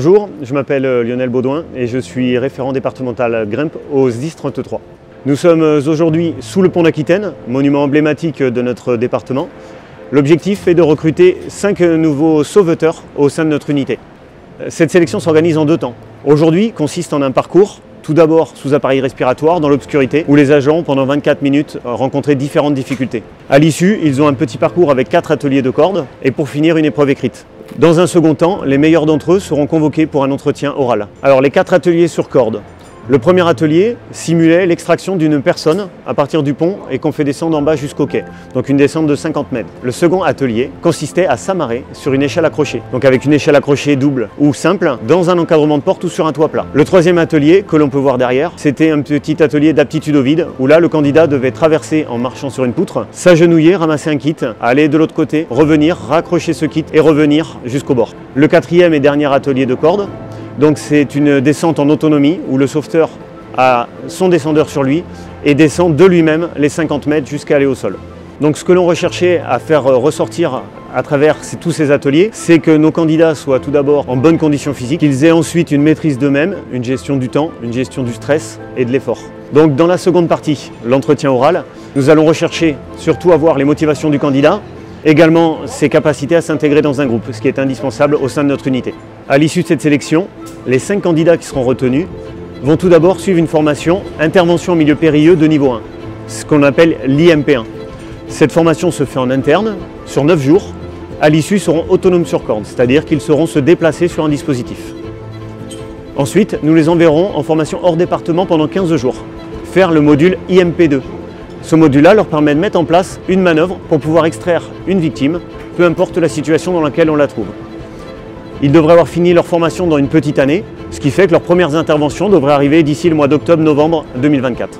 Bonjour, je m'appelle Lionel Baudouin et je suis référent départemental Grimpe au SDIS 33. Nous sommes aujourd'hui sous le pont d'Aquitaine, monument emblématique de notre département. L'objectif est de recruter 5 nouveaux sauveteurs au sein de notre unité. Cette sélection s'organise en 2 temps. Aujourd'hui consiste en un parcours, tout d'abord sous appareil respiratoire dans l'obscurité, où les agents, pendant 24 minutes, rencontraient différentes difficultés. À l'issue, ils ont un petit parcours avec 4 ateliers de cordes et pour finir une épreuve écrite. Dans un second temps, les meilleurs d'entre eux seront convoqués pour un entretien oral. Alors les 4 ateliers sur corde. Le premier atelier simulait l'extraction d'une personne à partir du pont et qu'on fait descendre en bas jusqu'au quai, donc une descente de 50 mètres. Le second atelier consistait à s'amarrer sur une échelle accrochée, donc avec une échelle accrochée double ou simple, dans un encadrement de porte ou sur un toit plat. Le troisième atelier, que l'on peut voir derrière, c'était un petit atelier d'aptitude au vide, où là le candidat devait traverser en marchant sur une poutre, s'agenouiller, ramasser un kit, aller de l'autre côté, revenir, raccrocher ce kit et revenir jusqu'au bord. Le quatrième et dernier atelier de corde, donc c'est une descente en autonomie où le sauveteur a son descendeur sur lui et descend de lui-même les 50 mètres jusqu'à aller au sol. Donc ce que l'on recherchait à faire ressortir à travers tous ces ateliers, c'est que nos candidats soient tout d'abord en bonne condition physique, qu'ils aient ensuite une maîtrise d'eux-mêmes, une gestion du temps, une gestion du stress et de l'effort. Donc dans la seconde partie, l'entretien oral, nous allons rechercher surtout à voir les motivations du candidat, également ses capacités à s'intégrer dans un groupe, ce qui est indispensable au sein de notre unité. À l'issue de cette sélection, les 5 candidats qui seront retenus vont tout d'abord suivre une formation intervention en milieu périlleux de niveau 1, ce qu'on appelle l'IMP1. Cette formation se fait en interne, sur 9 jours. À l'issue, ils seront autonomes sur corde, c'est-à-dire qu'ils sauront se déplacer sur un dispositif. Ensuite, nous les enverrons en formation hors département pendant 15 jours, faire le module IMP2. Ce module-là leur permet de mettre en place une manœuvre pour pouvoir extraire une victime, peu importe la situation dans laquelle on la trouve. Ils devraient avoir fini leur formation dans une petite année, ce qui fait que leurs premières interventions devraient arriver d'ici le mois d'octobre-novembre 2024.